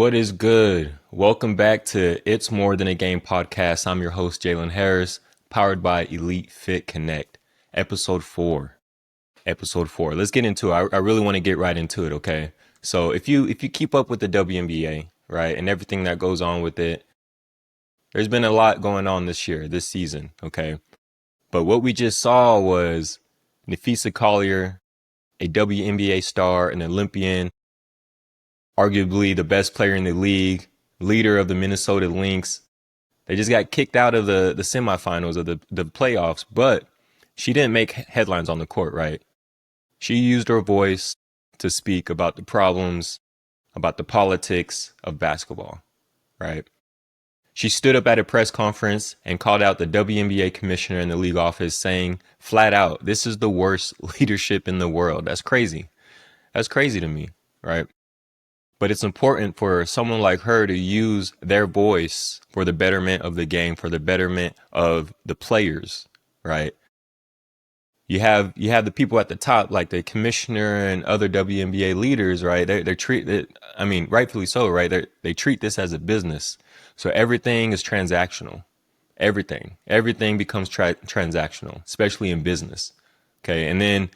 What is good? Welcome back to It's More Than a Game podcast. I'm your host, Jalen Harris, powered by Elite Fit Connect. Episode 4. Let's get into it. I really want to get right into it, okay? So if you keep up with the WNBA, right, and everything that goes on with it, there's been a lot going on this season, okay? But what we just saw was Napheesa Collier, a WNBA star, an Olympian, arguably the best player in the league, leader of the Minnesota Lynx. They just got kicked out of the semifinals of the playoffs, but she didn't make headlines on the court, right? She used her voice to speak about the problems, about the politics of basketball, right? She stood up at a press conference and called out the WNBA commissioner in the league office, saying flat out, this is the worst leadership in the world. That's crazy. That's crazy to me, right? But it's important for someone like her to use their voice for the betterment of the game, for the betterment of the players, right? You have the people at the top, like the commissioner and other WNBA leaders, right? They're treated, I mean, rightfully so, right? They treat this as a business. So everything is transactional. Everything becomes transactional, especially in business. Okay. And then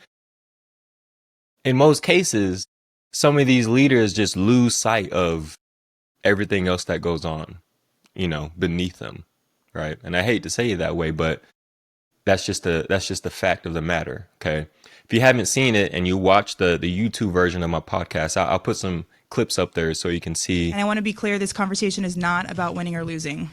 in most cases, some of these leaders just lose sight of everything else that goes on, beneath them, right? And I hate to say it that way, but that's just the fact of the matter, okay? If you haven't seen it and you watch the YouTube version of my podcast, I'll put some clips up there so you can see. And I want to be clear, this conversation is not about winning or losing.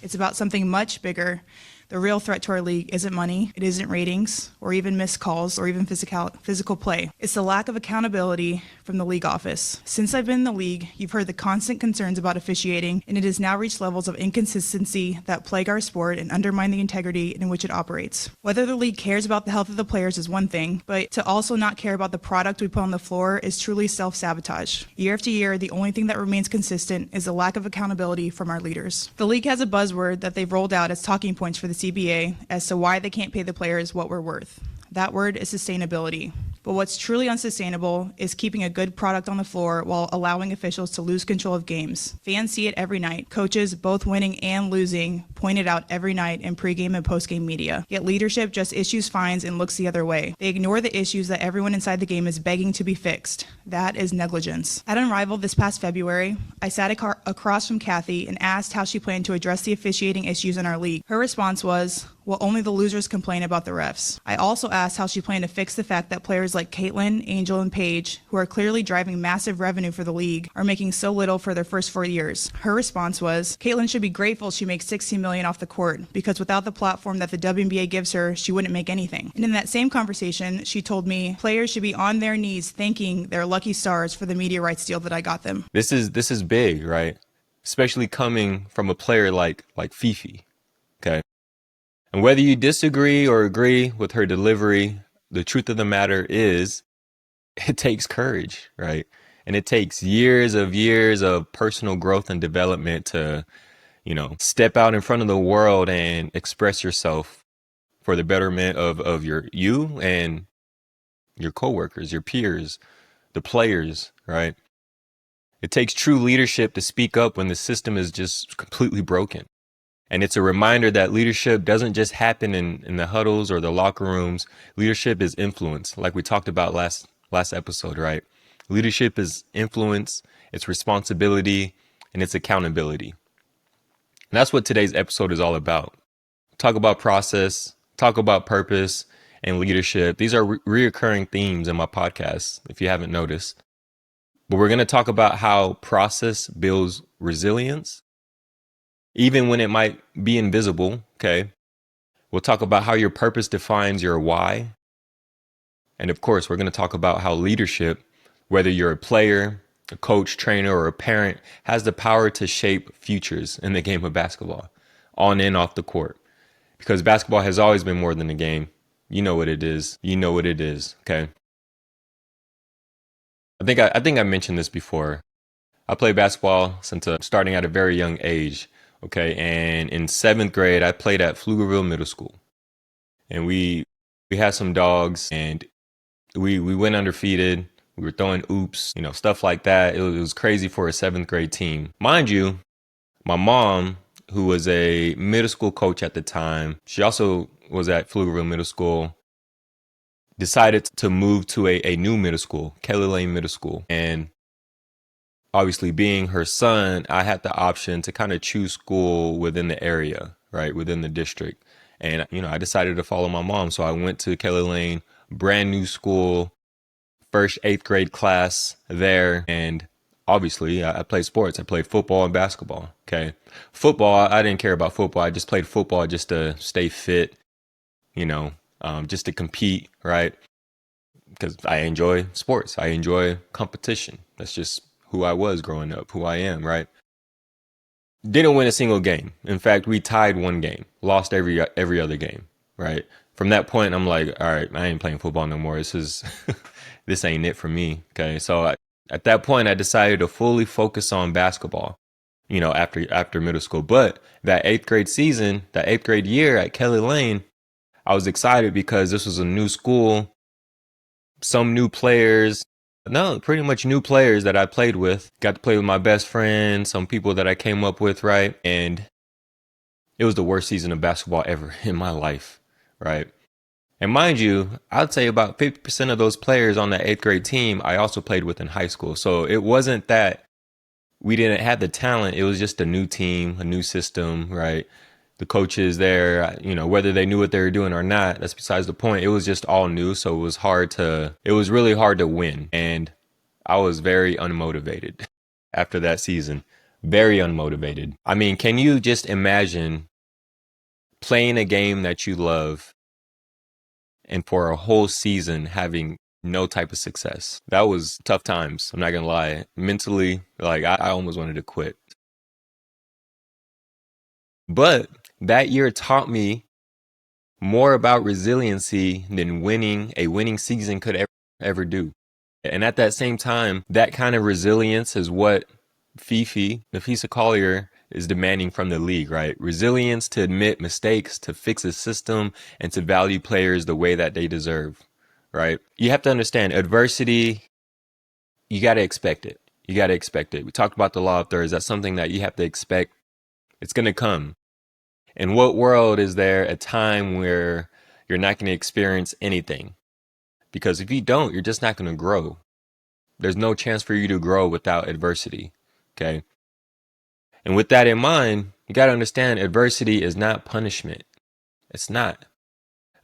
It's about something much bigger. The real threat to our league isn't money, it isn't ratings, or even missed calls, or even physical play. It's the lack of accountability from the league office. Since I've been in the league, you've heard the constant concerns about officiating, and it has now reached levels of inconsistency that plague our sport and undermine the integrity in which it operates. Whether the league cares about the health of the players is one thing, but to also not care about the product we put on the floor is truly self-sabotage. Year after year, the only thing that remains consistent is the lack of accountability from our leaders. The league has a buzzword that they've rolled out as talking points for the CBA as to why they can't pay the players what we're worth. That word is sustainability. But what's truly unsustainable is keeping a good product on the floor while allowing officials to lose control of games. Fans see it every night. Coaches, both winning and losing, point it out every night in pregame and postgame media. Yet leadership just issues fines and looks the other way. They ignore the issues that everyone inside the game is begging to be fixed. That is negligence. At Unrivaled this past February, I sat across from Kathy and asked how she planned to address the officiating issues in our league. Her response was, well, only the losers complain about the refs. I also asked how she planned to fix the fact that players like Caitlin, Angel, and Paige, who are clearly driving massive revenue for the league, are making so little for their first 4 years. Her response was, Caitlin should be grateful she makes $16 million off the court, because without the platform that the WNBA gives her, she wouldn't make anything. And in that same conversation, she told me, players should be on their knees thanking their lucky stars for the media rights deal that I got them. This is big, right? Especially coming from a player like Fifi, okay? And whether you disagree or agree with her delivery, the truth of the matter is it takes courage, right? And it takes years of personal growth and development to, step out in front of the world and express yourself for the betterment of you and your coworkers, your peers, the players, right? It takes true leadership to speak up when the system is just completely broken. And it's a reminder that leadership doesn't just happen in the huddles or the locker rooms. Leadership is influence, like we talked about last episode, right? Leadership is influence, it's responsibility, and it's accountability. And that's what today's episode is all about. Talk about process, talk about purpose, and leadership. These are reoccurring themes in my podcast, if you haven't noticed. But we're going to talk about how process builds resilience, even when it might be invisible, okay? We'll talk about how your purpose defines your why. And of course, we're going to talk about how leadership, whether you're a player, a coach, trainer, or a parent, has the power to shape futures in the game of basketball, on and off the court. Because basketball has always been more than a game. You know what it is. You know what it is, okay? I think I mentioned this before. I played basketball since starting at a very young age. Okay, and in 7th grade, I played at Pflugerville Middle School, and we had some dogs, and we went undefeated. We were throwing oops, stuff like that. It was crazy for a seventh grade team. Mind you, my mom, who was a middle school coach at the time, she also was at Pflugerville Middle School, decided to move to a new middle school, Kelly Lane Middle School. And obviously, being her son, I had the option to kind of choose school within the area, right, within the district. And, I decided to follow my mom. So I went to Kelly Lane, brand new school, first eighth grade class there. And obviously, I played sports. I played football and basketball. Okay. Football, I didn't care about football. I just played football just to stay fit, just to compete, right? Because I enjoy sports. I enjoy competition. That's just who I was growing up, who I am, right? Didn't win a single game. In fact, we tied one game, lost every other game, right? From that point, I'm like, all right, I ain't playing football no more. This ain't it for me. Okay, so at that point, I decided to fully focus on basketball. After middle school. But that eighth grade season, that eighth grade year at Kelly Lane, I was excited because this was a new school, some new players. No, pretty much new players that I played with. Got to play with my best friend, some people that I came up with, right? And it was the worst season of basketball ever in my life, right? And mind you, I'd say about 50% of those players on that eighth grade team I also played with in high school. So it wasn't that we didn't have the talent. It was just a new team, a new system, right? The coaches there, whether they knew what they were doing or not, that's besides the point. It was just all new. So it was really hard to win. And I was very unmotivated after that season. Very unmotivated. I mean, can you just imagine playing a game that you love and for a whole season having no type of success? That was tough times. I'm not going to lie. Mentally, like I almost wanted to quit. But that year taught me more about resiliency than a winning season could ever do. And at that same time, that kind of resilience is what Napheesa Collier is demanding from the league, right? Resilience to admit mistakes, to fix a system, and to value players the way that they deserve, right? You have to understand adversity, you got to expect it. You got to expect it. We talked about the law of thirds. That's something that you have to expect. It's going to come. In what world is there a time where you're not going to experience anything? Because if you don't, you're just not going to grow. There's no chance for you to grow without adversity. Okay. And with that in mind, you got to understand adversity is not punishment. It's not.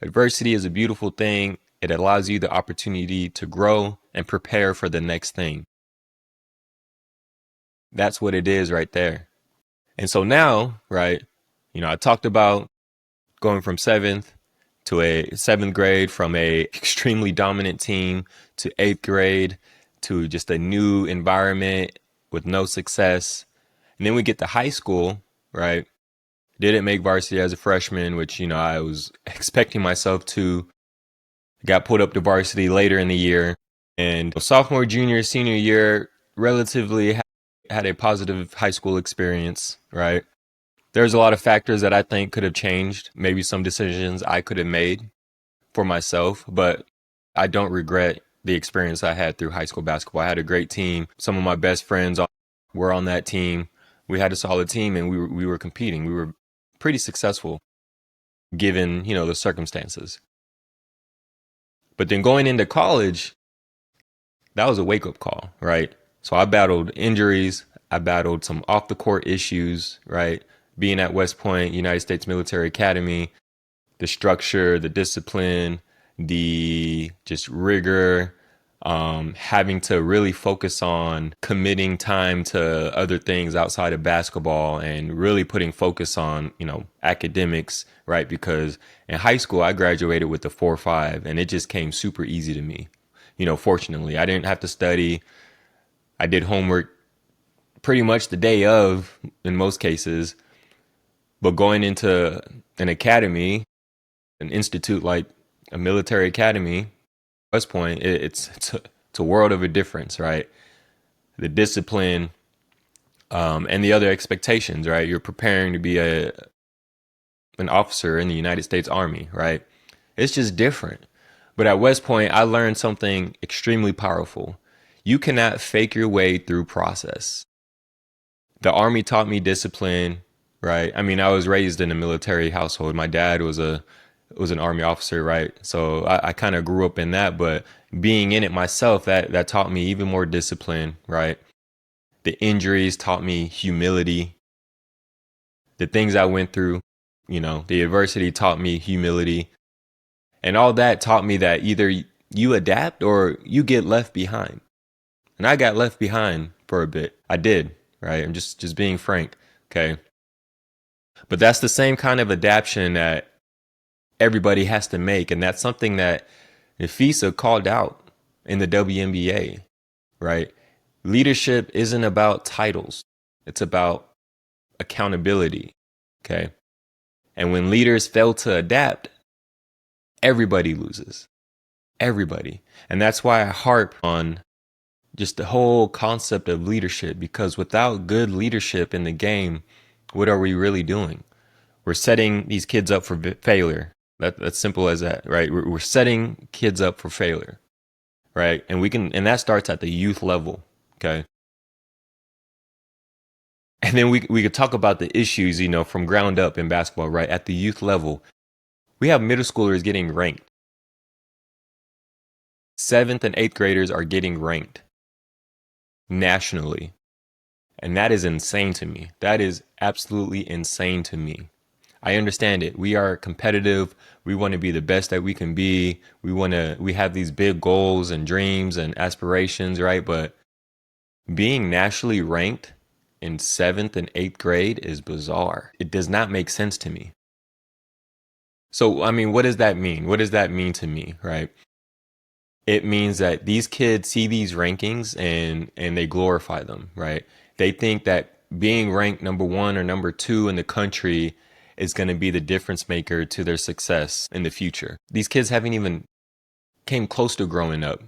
Adversity is a beautiful thing. It allows you the opportunity to grow and prepare for the next thing. That's what it is right there. And so now, right, I talked about going from seventh grade, from a extremely dominant team to eighth grade to just a new environment with no success. And then we get to high school, right? Didn't make varsity as a freshman, which, I was expecting myself to. Got put up to varsity later in the year. And sophomore, junior, senior year, relatively had a positive high school experience, right? There's a lot of factors that I think could have changed, maybe some decisions I could have made for myself, but I don't regret the experience I had through high school basketball. I had a great team. Some of my best friends were on that team. We had a solid team and we were competing. We were pretty successful given, the circumstances. But then going into college, that was a wake-up call, right? So I battled injuries. I battled some off-the-court issues, right? Being at West Point, United States Military Academy, the structure, the discipline, the just rigor, having to really focus on committing time to other things outside of basketball and really putting focus on, academics, right? Because in high school, I graduated with a 4.5 and it just came super easy to me. Fortunately, I didn't have to study. I did homework pretty much the day of in most cases, but going into an academy, an institute like a military academy, West Point, it's a world of a difference, right? The discipline, and the other expectations, right? You're preparing to be an officer in the United States Army, right? It's just different. But at West Point, I learned something extremely powerful. You cannot fake your way through process. The Army taught me discipline, right? I mean, I was raised in a military household. My dad was an Army officer, right? So I kind of grew up in that, but being in it myself, that taught me even more discipline, right? The injuries taught me humility. The things I went through, the adversity taught me humility. And all that taught me that either you adapt or you get left behind. And I got left behind for a bit. I did, right? I'm just being frank, okay? But that's the same kind of adaptation that everybody has to make. And that's something that Napheesa called out in the WNBA, right? Leadership isn't about titles. It's about accountability, okay? And when leaders fail to adapt, everybody loses. Everybody. And that's why I harp on just the whole concept of leadership, because without good leadership in the game, what are we really doing? We're setting these kids up for failure. That's simple as that, right? We're setting kids up for failure, right? And that starts at the youth level, okay? And then we could talk about the issues, from ground up in basketball, right? At the youth level, we have middle schoolers getting ranked. 7th and 8th graders are getting ranked nationally. And that is insane to me. That is absolutely insane to me. I understand it. We are competitive. We want to be the best that we can be. We have these big goals and dreams and aspirations, right? But being nationally ranked in 7th and 8th grade is bizarre. It does not make sense to me. So, I mean, what does that mean? What does that mean to me, right? It means that these kids see these rankings and they glorify them, right? They think that being ranked number 1 or number 2 in the country is going to be the difference maker to their success in the future. These kids haven't even came close to growing up.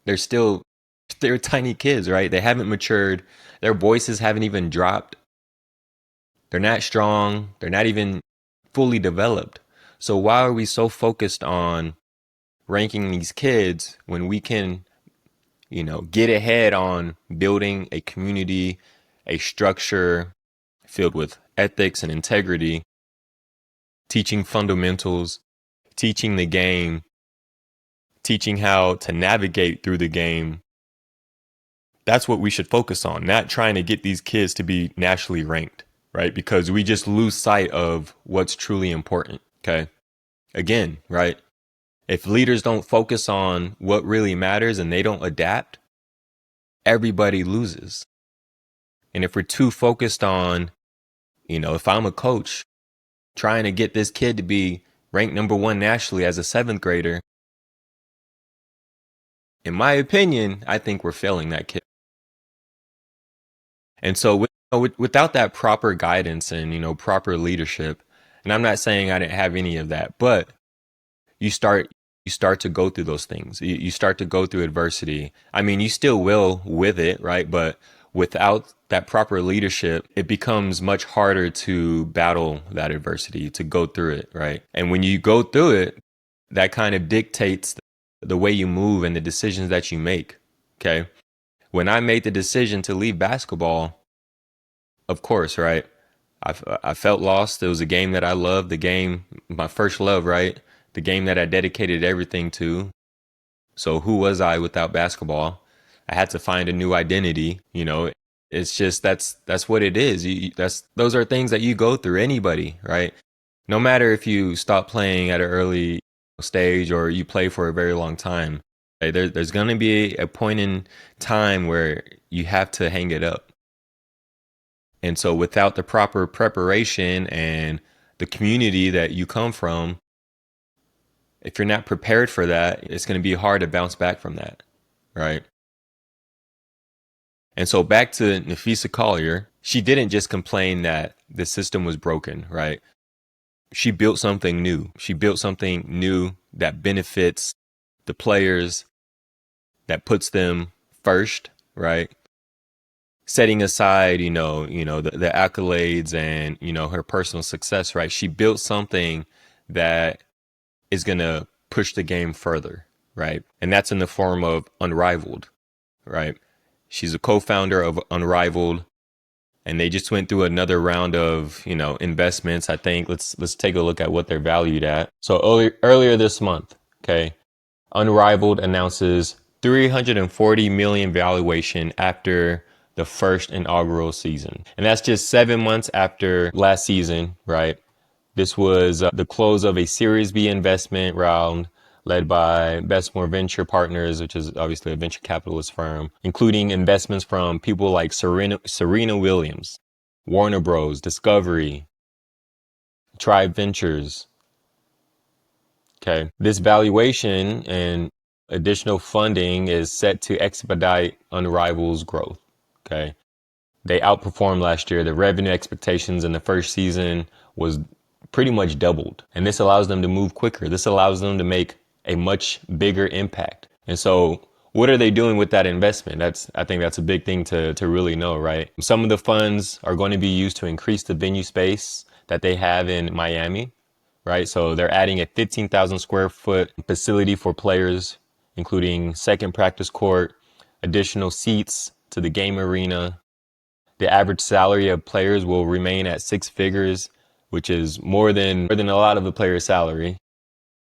They're tiny kids, right? They haven't matured. Their voices haven't even dropped. They're not strong. They're not even fully developed. So why are we so focused on ranking these kids when we can, get ahead on building a community, a structure filled with ethics and integrity, teaching fundamentals, teaching the game, teaching how to navigate through the game? That's what we should focus on, not trying to get these kids to be nationally ranked, right? Because we just lose sight of what's truly important, okay? Again, right? If leaders don't focus on what really matters and they don't adapt, everybody loses. And if we're too focused on, if I'm a coach trying to get this kid to be ranked number 1 nationally as a 7th grader, in my opinion, I think we're failing that kid. And so without that proper guidance and, proper leadership, and I'm not saying I didn't have any of that, but you start to go through those things. You start to go through adversity. I mean, you still will with it, right? But without that proper leadership, it becomes much harder to battle that adversity, to go through it, right? And when you go through it, that kind of dictates the way you move and the decisions that you make, okay? When I made the decision to leave basketball, of course, right? I felt lost. It was a game that I loved, the game, my first love, right? The game that I dedicated everything to. So who was I without basketball? I had to find a new identity. It's just that's what it is. Those are things that you go through. Anybody, right? No matter if you stop playing at an early stage or you play for a very long time, right? There's going to be a point in time where you have to hang it up. And so without the proper preparation and the community that you come from, if you're not prepared for that, it's going to be hard to bounce back from that, right? And so back to Napheesa Collier, she didn't just complain that the system was broken, right? She built something new. She built something new that benefits the players, that puts them first, right? Setting aside, the accolades and, her personal success, right? She built something that is going to push the game further, right? And that's in the form of Unrivaled, right? She's a co-founder of Unrivaled, and they just went through another round of, investments. I think let's take a look at what they're valued at. So earlier this month, okay, Unrivaled announces 340 million valuation after the first inaugural season. And that's just 7 months after last season, right? This was the close of a Series B investment round led by Bestmore Venture Partners, which is obviously a venture capitalist firm, including investments from people like Serena Williams, Warner Bros., Discovery, Tribe Ventures. Okay. This valuation and additional funding is set to expedite Unrival's growth. Okay. They outperformed last year. The revenue expectations in the first season was pretty much doubled. And this allows them to move quicker. This allows them to make a much bigger impact. And so what are they doing with that investment? I think that's a big thing to really know, right? Some of the funds are going to be used to increase the venue space that they have in Miami, right? So they're adding a 15,000 square foot facility for players, including second practice court, additional seats to the game arena. The average salary of players will remain at six figures, which is more than a lot of the players' salary.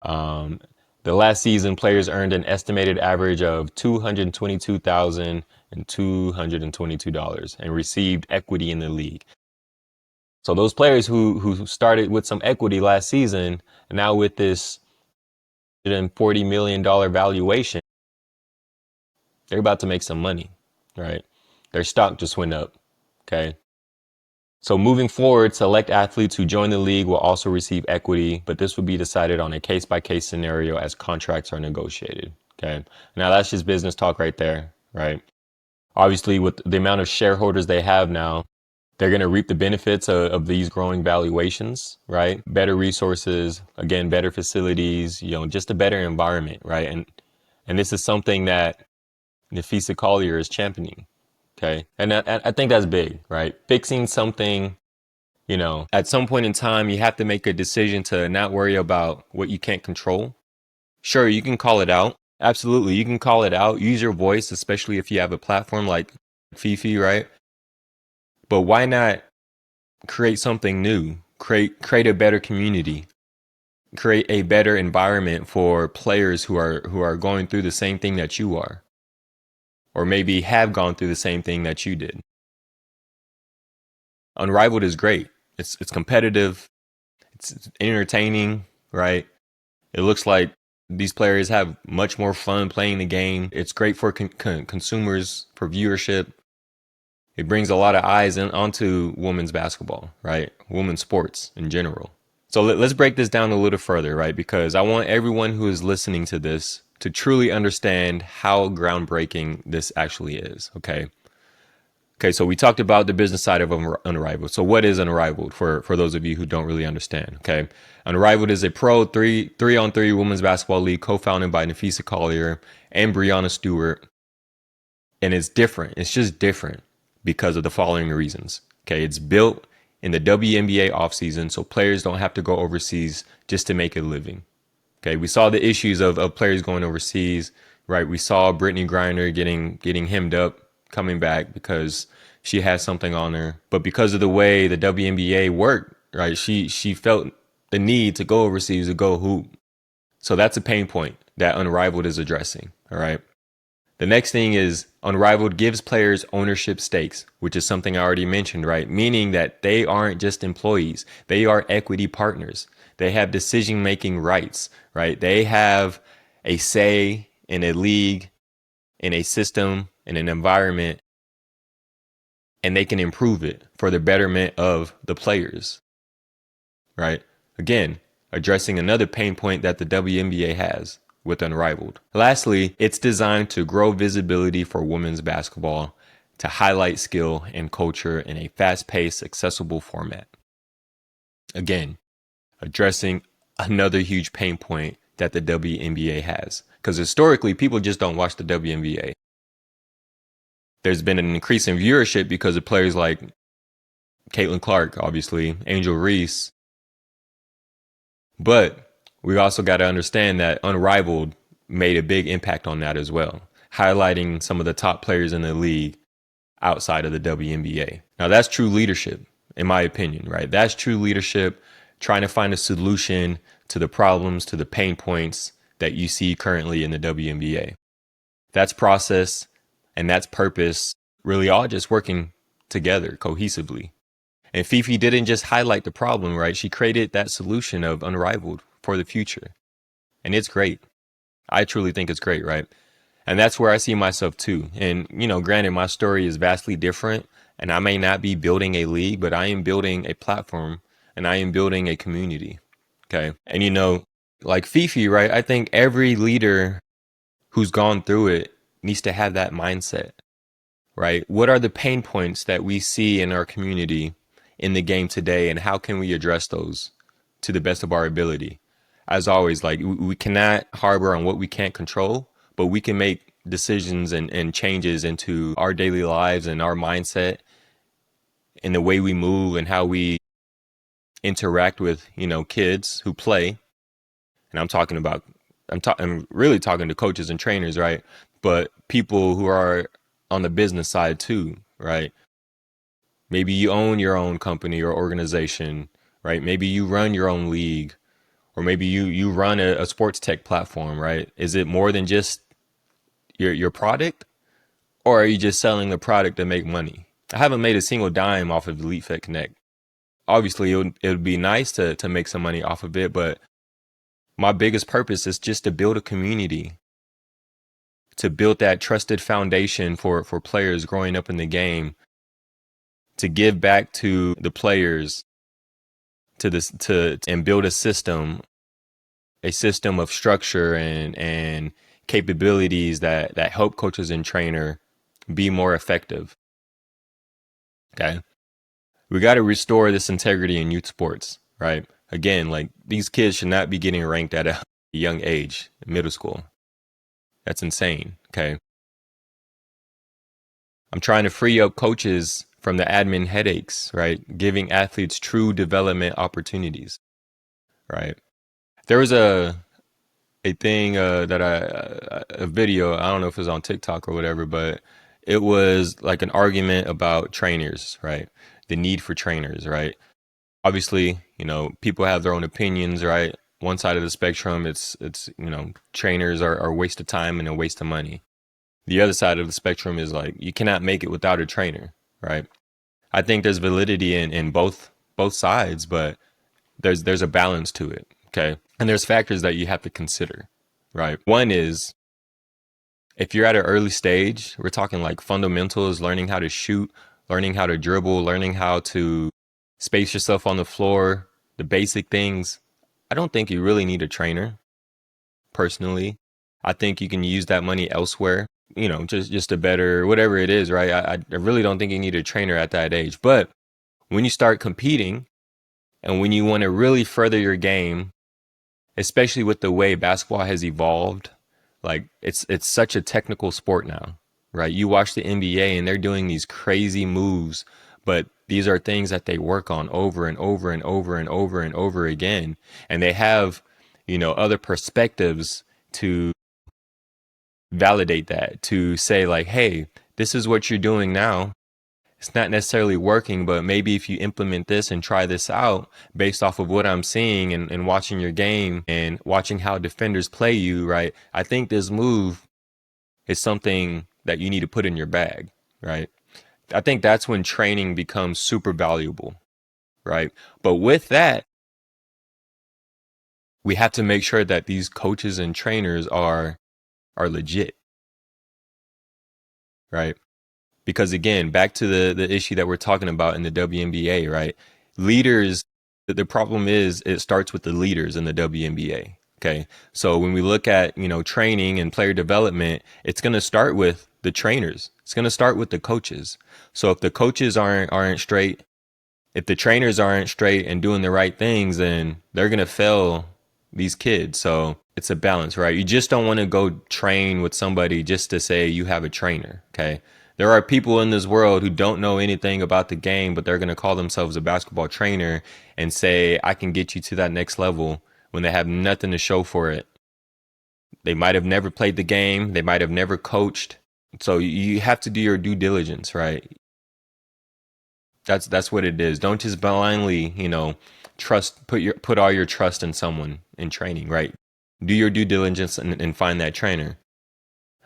Um, the last season, players earned an estimated average of $222,222 and received equity in the league. So those players who started with some equity last season, now with this $140 million valuation, they're about to make some money, right? Their stock just went up, okay? So moving forward, select athletes who join the league will also receive equity, but this will be decided on a case-by-case scenario as contracts are negotiated. Okay. Now that's just business talk right there, right? Obviously, with the amount of shareholders they have now, they're going to reap the benefits of these growing valuations, right? Better resources, again, better facilities, just a better environment, right? And this is something that Napheesa Collier is championing. Okay. And I think that's big, right? Fixing something, at some point in time, you have to make a decision to not worry about what you can't control. Sure, you can call it out. Absolutely. You can call it out. Use your voice, especially if you have a platform like Fifi, right? But why not create something new? Create a better community. Create a better environment for players who are going through the same thing that you are, or maybe have gone through the same thing that you did. Unrivaled is great. It's competitive. It's entertaining, right? It looks like these players have much more fun playing the game. It's great for consumers, for viewership. It brings a lot of eyes onto women's basketball, right? Women's sports in general. So let's break this down a little further, right? Because I want everyone who is listening to this to truly understand how groundbreaking this actually is, okay? Okay, so we talked about the business side of Unrivaled. So what is Unrivaled for those of you who don't really understand? Okay, Unrivaled is a pro three-on-three women's basketball league co-founded by Napheesa Collier and Brianna Stewart, and it's different. It's just different because of the following reasons. Okay, it's built in the WNBA offseason, so players don't have to go overseas just to make a living. Okay, we saw the issues of players going overseas, right? We saw Brittany Griner getting hemmed up coming back because she had something on her. But because of the way the WNBA worked, right, she felt the need to go overseas to go hoop. So that's a pain point that Unrivaled is addressing, all right? The next thing is Unrivaled gives players ownership stakes, which is something I already mentioned, right? Meaning that they aren't just employees. They are equity partners. They have decision-making rights, right? They have a say in a league, in a system, in an environment, and they can improve it for the betterment of the players, right? Again, addressing another pain point that the WNBA has with Unrivaled. Lastly, it's designed to grow visibility for women's basketball, to highlight skill and culture in a fast-paced, accessible format. Again, addressing another huge pain point that the WNBA has. Because historically, people just don't watch the WNBA. There's been an increase in viewership because of players like Caitlin Clark, obviously, Angel Reese. But we also got to understand that Unrivaled made a big impact on that as well, highlighting some of the top players in the league outside of the WNBA. Now, that's true leadership, in my opinion, right? That's true leadership, trying to find a solution to the problems, to the pain points that you see currently in the WNBA. That's process and that's purpose, really all just working together cohesively. And Fifi didn't just highlight the problem, right? She created that solution of Unrivaled for the future. And it's great. I truly think it's great, right? And that's where I see myself too. And, granted, my story is vastly different and I may not be building a league, but I am building a platform and I am building a community. Okay. And, like Fifi, right? I think every leader who's gone through it needs to have that mindset, right? What are the pain points that we see in our community in the game today, and how can we address those to the best of our ability? As always, like we cannot harbor on what we can't control, but we can make decisions and changes into our daily lives and our mindset and the way we move and how we interact with, kids who play. And I'm really talking to coaches and trainers, right? But people who are on the business side too, right? Maybe you own your own company or organization, right? Maybe you run your own league, or maybe you run a sports tech platform, right? Is it more than just your product, or are you just selling the product to make money? I haven't made a single dime off of Elite Fit Connect. Obviously, it would be nice to make some money off of it, but my biggest purpose is just to build a community, to build that trusted foundation for players growing up in the game, to give back to the players, and build a system of structure and capabilities that help coaches and trainer be more effective. Okay. We got to restore this integrity in youth sports, right? Again, like these kids should not be getting ranked at a young age, middle school. That's insane. Okay. I'm trying to free up coaches from the admin headaches, right? Giving athletes true development opportunities, right? There was a thing that a video, I don't know if it was on TikTok or whatever, but it was like an argument about trainers, right? The need for trainers, right? Obviously, people have their own opinions, right? One side of the spectrum, it's trainers are a waste of time and a waste of money. The other side of the spectrum is like, you cannot make it without a trainer, right? I think there's validity in both sides, but there's a balance to it, okay? And there's factors that you have to consider, right? One is, if you're at an early stage, we're talking like fundamentals, learning how to shoot, learning how to dribble, learning how to space yourself on the floor, the basic things. I don't think you really need a trainer, personally. I think you can use that money elsewhere, just a better, whatever it is, right? I really don't think you need a trainer at that age. But when you start competing and when you want to really further your game, especially with the way basketball has evolved, like it's such a technical sport now, right? You watch the NBA and they're doing these crazy moves, but these are things that they work on over and over and over and over and over again. And they have, other perspectives to validate that, to say like, hey, this is what you're doing now. It's not necessarily working, but maybe if you implement this and try this out based off of what I'm seeing and watching your game and watching how defenders play you, right? I think this move is something that you need to put in your bag, right? I think that's when training becomes super valuable, right? But with that, we have to make sure that these coaches and trainers are legit, right? Because again, back to the issue that we're talking about in the WNBA, right? Leaders, the problem is it starts with the leaders in the WNBA. Okay. So when we look at, training and player development, it's going to start with the trainers. It's going to start with the coaches. So if the coaches aren't straight, if the trainers aren't straight and doing the right things, then they're going to fail these kids. So it's a balance, right? You just don't want to go train with somebody just to say you have a trainer. Okay. There are people in this world who don't know anything about the game, but they're going to call themselves a basketball trainer and say, I can get you to that next level when they have nothing to show for it. They might have never played the game. They might have never coached. So you have to do your due diligence, right? That's what it is. Don't just blindly, put all your trust in someone in training, right? Do your due diligence and find that trainer.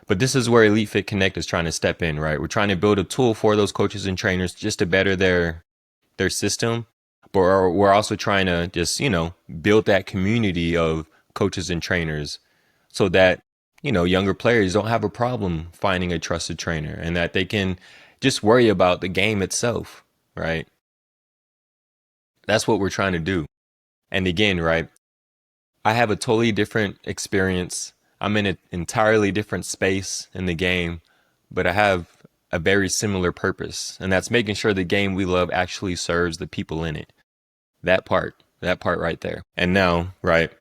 But this is where Elite Fit Connect is trying to step in, right? We're trying to build a tool for those coaches and trainers just to better their system. But we're also trying to just, build that community of coaches and trainers so that, younger players don't have a problem finding a trusted trainer and that they can just worry about the game itself, right? That's what we're trying to do. And again, right, I have a totally different experience. I'm in an entirely different space in the game, but I have a very similar purpose, and that's making sure the game we love actually serves the people in it. That part right there. And now, right,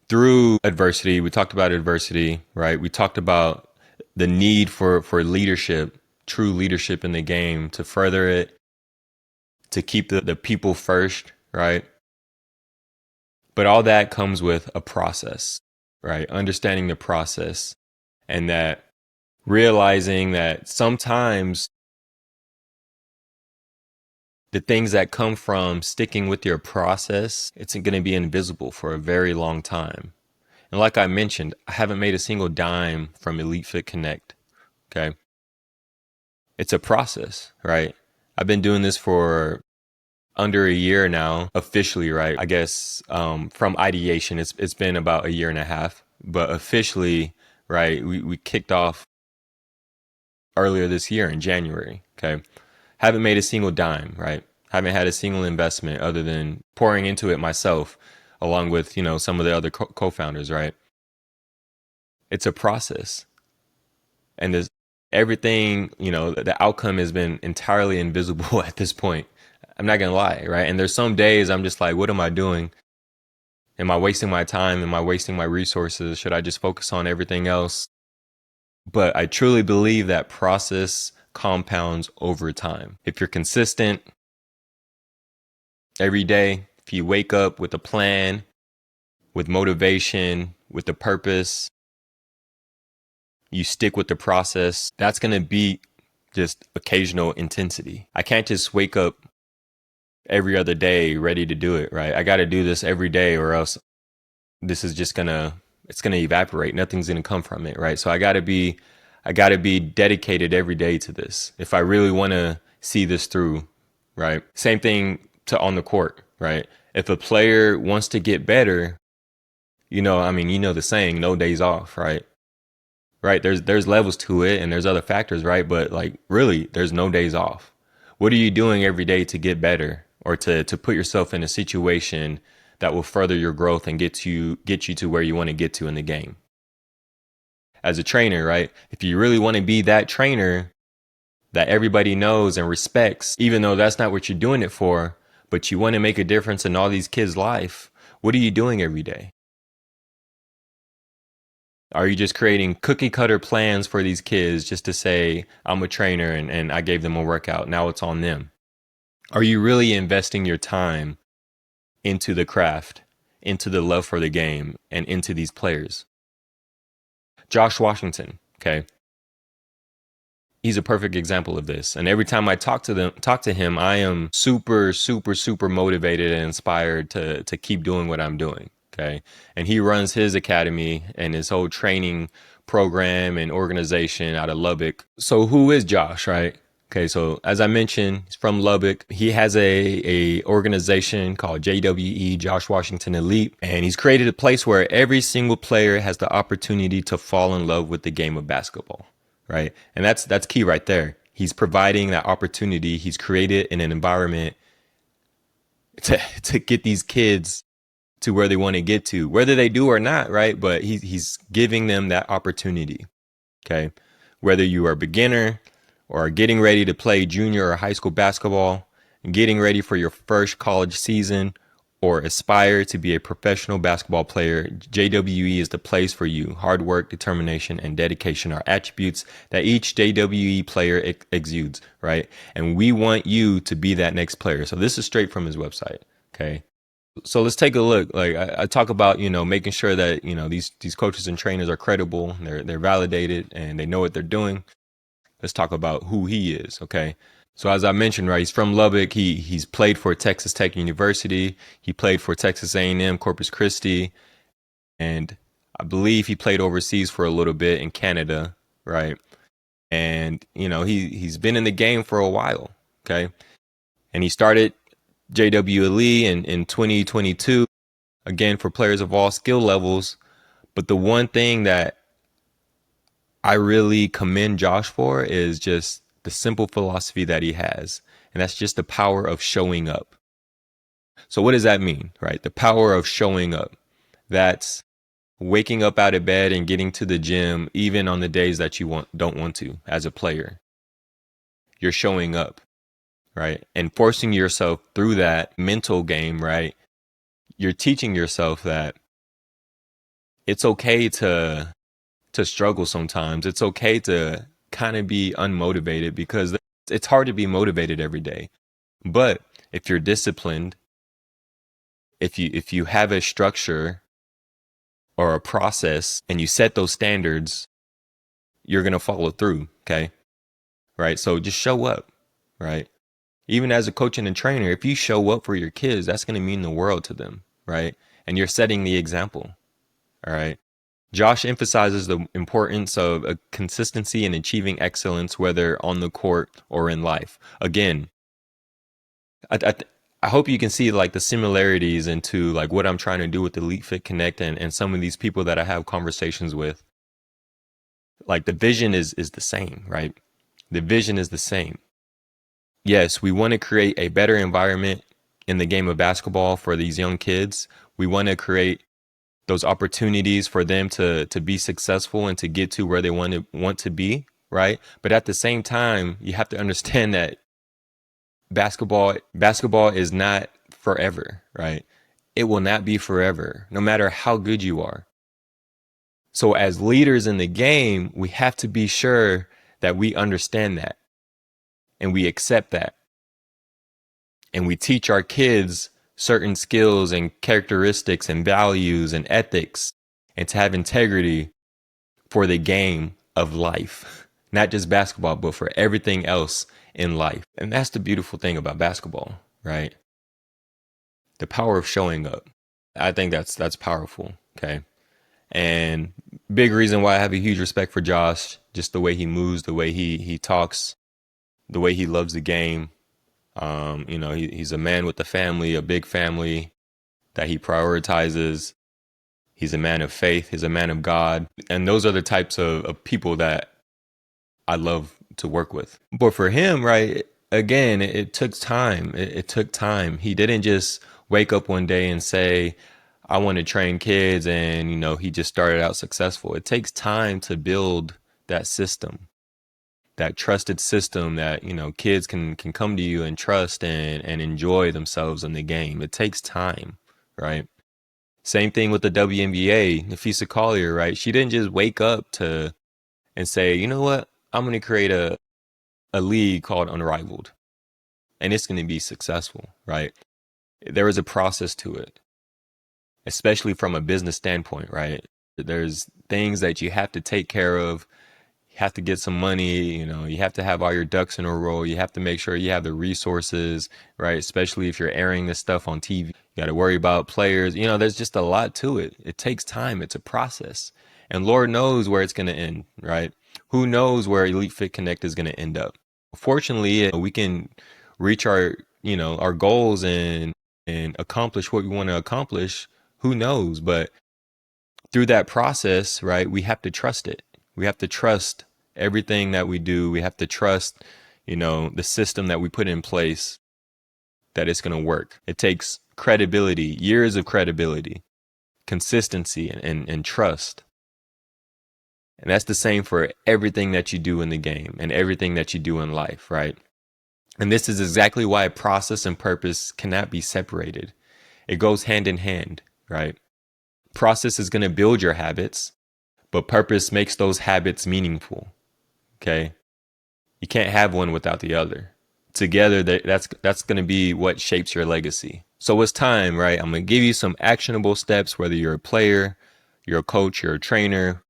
through adversity, we talked about adversity, right? We talked about the need for leadership, true leadership in the game to further it, to keep the people first, right? But all that comes with a process, right? Understanding the process and that realizing that sometimes the things that come from sticking with your process, it's going to be invisible for a very long time. And like I mentioned, I haven't made a single dime from Elite Fit Connect. Okay. It's a process, right? I've been doing this for under a year now, officially, right? I guess from ideation, it's been about a year and a half, but officially, right? We kicked off earlier this year in January. Okay, haven't made a single dime, right? Haven't had a single investment other than pouring into it myself, along with some of the other co-founders, right? It's a process, and there's everything. The outcome has been entirely invisible at this point. I'm not gonna lie, right? And there's some days I'm just like, what am I doing? Am I wasting my time? Am I wasting my resources? Should I just focus on everything else? But I truly believe that process compounds over time. If you're consistent every day, if you wake up with a plan, with motivation, with a purpose, you stick with the process, that's going to beat just occasional intensity. I can't just wake up every other day ready to do it, right? I got to do this every day or else this is just it's going to evaporate. Nothing's going to come from it, right? So I got to be dedicated every day to this if I really want to see this through, right? Same thing to on the court, right? If a player wants to get better, the saying, no days off, right? Right? There's levels to it and there's other factors, right? But like really, there's no days off. What are you doing every day to get better or to put yourself in a situation that will further your growth and get you to where you want to get to in the game? As a trainer, right? If you really want to be that trainer that everybody knows and respects, even though that's not what you're doing it for, but you want to make a difference in all these kids' life, what are you doing every day? Are you just creating cookie cutter plans for these kids just to say, I'm a trainer and I gave them a workout, now it's on them? Are you really investing your time into the craft, into the love for the game, and into these players? Josh Washington, okay? He's a perfect example of this. And every time I talk to him, I am super, super, super motivated and inspired to keep doing what I'm doing. Okay. And he runs his academy and his whole training program and organization out of Lubbock. So who is Josh, right? Okay, so as I mentioned, he's from Lubbock. He has a organization called JWE, Josh Washington Elite, and he's created a place where every single player has the opportunity to fall in love with the game of basketball, right? And that's key right there. He's providing that opportunity. He's created an environment to get these kids to where they want to get to, whether they do or not, right? But he's giving them that opportunity, okay? Whether you are a beginner or are getting ready to play junior or high school basketball, getting ready for your first college season, or aspire to be a professional basketball player, JWE is the place for you. Hard work, determination, and dedication are attributes that each JWE player exudes, right? And we want you to be that next player. So this is straight from his website, okay? So let's take a look. Like I talk about, making sure that, these coaches and trainers are credible, they're validated, and they know what they're doing. Let's talk about who he is. Okay. So as I mentioned, right, he's from Lubbock. He's played for Texas Tech University. He played for Texas A&M, Corpus Christi, and I believe he played overseas for a little bit in Canada, right? And he's been in the game for a while. Okay. And he started JWLE in 2022, again for players of all skill levels. But the one thing that I really commend Josh for is just the simple philosophy that he has. And that's just the power of showing up. So what does that mean, right? The power of showing up. That's waking up out of bed and getting to the gym even on the days that you don't want to as a player. You're showing up, right? And forcing yourself through that mental game, right? You're teaching yourself that it's okay to struggle sometimes. It's okay to kind of be unmotivated because it's hard to be motivated every day. But if you're disciplined, if you have a structure or a process and you set those standards, you're going to follow through, okay? Right? So just show up, right? Even as a coach and a trainer, if you show up for your kids, that's going to mean the world to them, right? And you're setting the example, all right? Josh emphasizes the importance of a consistency in achieving excellence, whether on the court or in life. Again, I hope you can see like the similarities into like what I'm trying to do with Elite Fit Connect and some of these people that I have conversations with. Like the vision is the same, right? The vision is the same. Yes, we want to create a better environment in the game of basketball for these young kids. We want to create those opportunities for them to be successful and to get to where they want to be, right? But at the same time, you have to understand that basketball is not forever, right? It will not be forever, no matter how good you are. So as leaders in the game, we have to be sure that we understand that and we accept that. And we teach our kids certain skills and characteristics and values and ethics and to have integrity for the game of life, not just basketball, but for everything else in life. And that's the beautiful thing about basketball, right? The power of showing up. I think that's powerful. Okay. And big reason why I have a huge respect for Josh, just the way he moves, the way he talks, the way he loves the game. He's a man with a family, a big family that he prioritizes. He's a man of faith. He's a man of God. And those are the types of people that I love to work with. But for him, right, again, it took time. It took time. He didn't just wake up one day and say, I want to train kids. And, he just started out successful. It takes time to build that system, that trusted system that, kids can come to you and trust and enjoy themselves in the game. It takes time, right? Same thing with the WNBA, Napheesa Collier, right? She didn't just wake up and say, you know what, I'm going to create a league called Unrivaled, and it's going to be successful, right? There is a process to it, especially from a business standpoint, right? There's things that you have to take care of. You have to get some money, you have to have all your ducks in a row. You have to make sure you have the resources, right? Especially if you're airing this stuff on TV. You got to worry about players. There's just a lot to it. It takes time. It's a process. And Lord knows where it's going to end, right? Who knows where Elite Fit Connect is going to end up? Fortunately, we can reach our goals and accomplish what we want to accomplish. Who knows? But through that process, right, we have to trust it. We have to trust everything that we do. We have to trust, the system that we put in place, that it's going to work. It takes credibility, years of credibility, consistency, and trust. And that's the same for everything that you do in the game and everything that you do in life, right? And this is exactly why process and purpose cannot be separated. It goes hand in hand, right? Process is going to build your habits, but purpose makes those habits meaningful. Okay. You can't have one without the other. together, that's going to be what shapes your legacy. So it's time, right? I'm going to give you some actionable steps, whether you're a player, you're a coach, you're a trainer,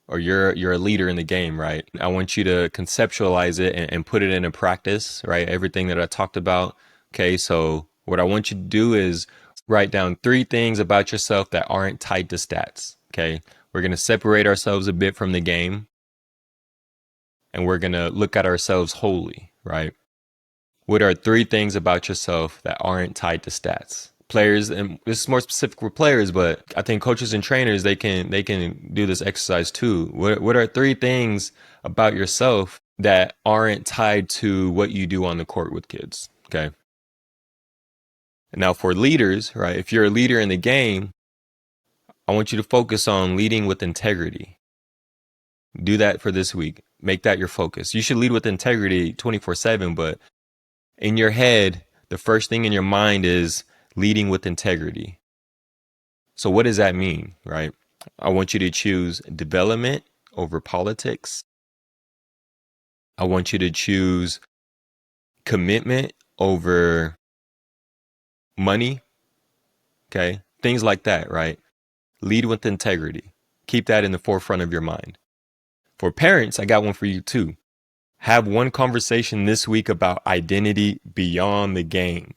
or you're a leader in the game, right? I want you to conceptualize it and put it into practice, right? Everything that I talked about. Okay, so what I want you to do is write down 3 things about yourself that aren't tied to stats. Okay, we're going to separate ourselves a bit from the game, and we're going to look at ourselves wholly, right? What are 3 things about yourself that aren't tied to stats? Players, and this is more specific for players, but I think coaches and trainers, they can do this exercise too. What are 3 things about yourself that aren't tied to what you do on the court with kids? Okay. And now for leaders, right? If you're a leader in the game, I want you to focus on leading with integrity. Do that for this week. Make that your focus. You should lead with integrity 24/7, but in your head, the first thing in your mind is leading with integrity. So what does that mean, right? I want you to choose development over politics. I want you to choose commitment over money. Okay. Things like that, right? Lead with integrity. Keep that in the forefront of your mind. For parents, I got one for you too. Have one conversation this week about identity beyond the game.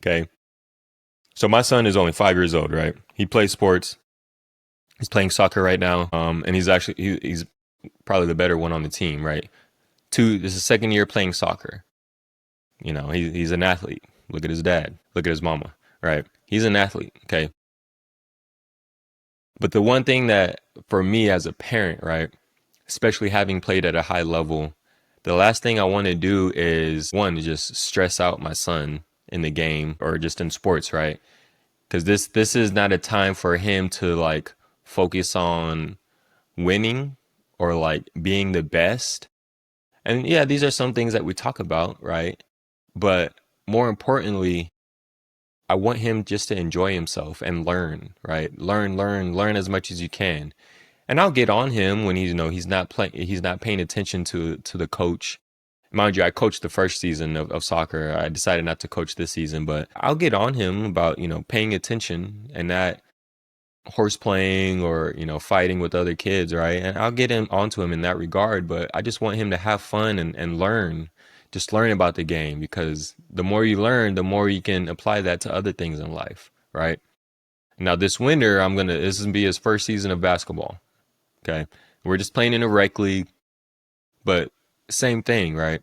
Okay. So my son is only 5 years old, right? He plays sports. He's playing soccer right now. And he's probably the better one on the team, right? This is second year playing soccer. You know, he's an athlete. Look at his dad. Look at his mama, right? He's an athlete, okay? But the one thing that for me as a parent, right, especially having played at a high level, the last thing I want to do is one, to just stress out my son in the game or just in sports, right? Because this is not a time for him to like focus on winning or like being the best. And yeah, these are some things that we talk about, right? But more importantly, I want him just to enjoy himself and learn, right? Learn as much as you can. And I'll get on him when he's not paying attention to the coach. Mind you, I coached the first season of soccer. I decided not to coach this season, but I'll get on him about, paying attention and not horse playing or, fighting with other kids, right? And I'll get him onto him in that regard, but I just want him to have fun and learn. Just learn about the game, because the more you learn, the more you can apply that to other things in life, right? Now this winter, this is gonna be his first season of basketball. Okay. We're just playing in a rec league, but same thing, right?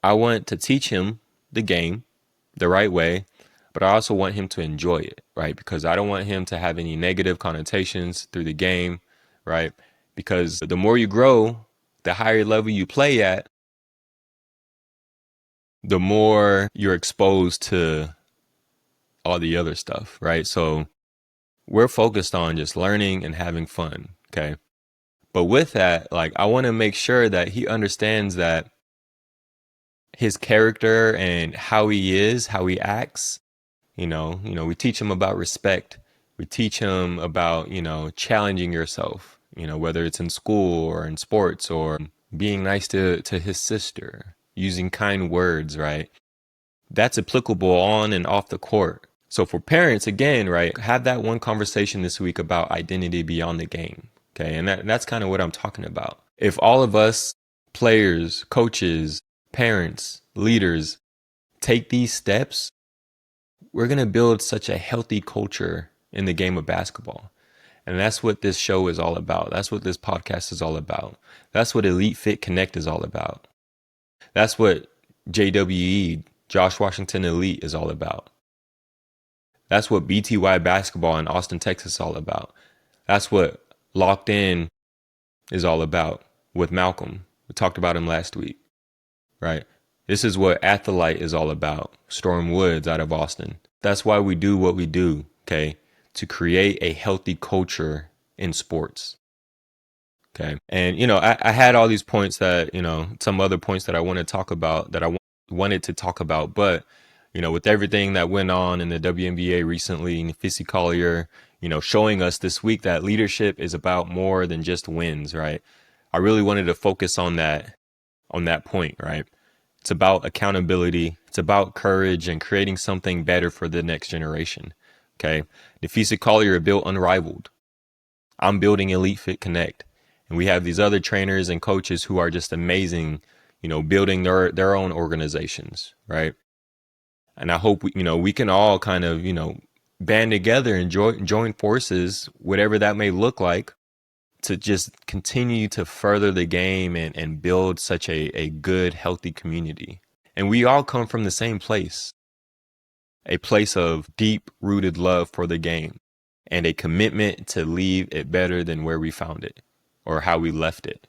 I want to teach him the game the right way, but I also want him to enjoy it, right? Because I don't want him to have any negative connotations through the game, right? Because the more you grow, the higher level you play at, the more you're exposed to all the other stuff, right? So we're focused on just learning and having fun, okay? But with that, like, I want to make sure that he understands that his character and how he is, how he acts, we teach him about respect. We teach him about, challenging yourself, whether it's in school or in sports, or being nice to his sister, using kind words, right? That's applicable on and off the court. So for parents, again, right, have that one conversation this week about identity beyond the game. Okay. And that's kind of what I'm talking about. If all of us, players, coaches, parents, leaders, take these steps, we're going to build such a healthy culture in the game of basketball. And that's what this show is all about. That's what this podcast is all about. That's what Elite Fit Connect is all about. That's what JWE, Josh Washington Elite, is all about. That's what BTY basketball in Austin, Texas is all about. That's what Locked In is all about with Malcolm. We talked about him last week, right? This is what Athlete is all about. Storm Woods out of Austin. That's why we do what we do, okay? To create a healthy culture in sports. Okay. And, I had all these points that, some other points that I want to talk about, that I wanted to talk about. But, with everything that went on in the WNBA recently, Napheesa Collier, showing us this week that leadership is about more than just wins, right? I really wanted to focus on that point, right? It's about accountability. It's about courage and creating something better for the next generation. Okay. Napheesa Collier built Unrivaled. I'm building Elite Fit Connect. And we have these other trainers and coaches who are just amazing, building their own organizations, right? And I hope we can all kind of, band together and join forces, whatever that may look like, to just continue to further the game and build such a good, healthy community. And we all come from the same place, a place of deep rooted love for the game and a commitment to leave it better than where we found it or how we left it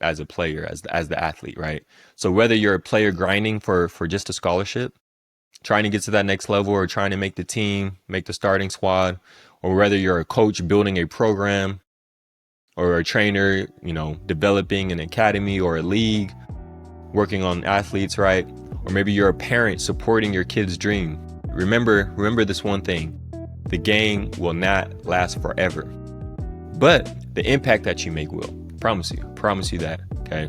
as a player, as the athlete, right? So whether you're a player grinding for just a scholarship, trying to get to that next level, or trying to make the team, make the starting squad, or whether you're a coach building a program, or a trainer, developing an academy or a league, working on athletes, right? Or maybe you're a parent supporting your kid's dream. Remember this one thing. The game will not last forever, but the impact that you make will. Promise you that, okay?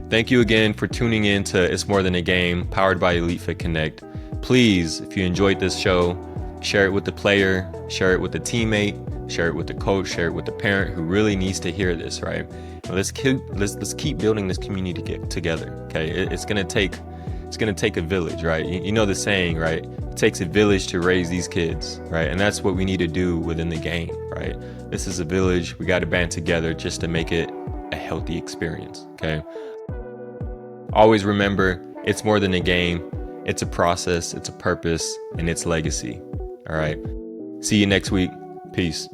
Thank you again for tuning in to It's More Than a Game, powered by Elite Fit Connect. Please, if you enjoyed this show, share it with the player, share it with the teammate, share it with the coach, share it with the parent who really needs to hear this, right? Let's keep building this community together, okay? It's gonna take a village, right? You know the saying, right? It takes a village to raise these kids, right? And that's what we need to do within the game, right? This is a village. We got to band together just to make it a healthy experience, okay? Always remember, it's more than a game. It's a process, it's a purpose, and it's legacy. All right. See you next week. Peace.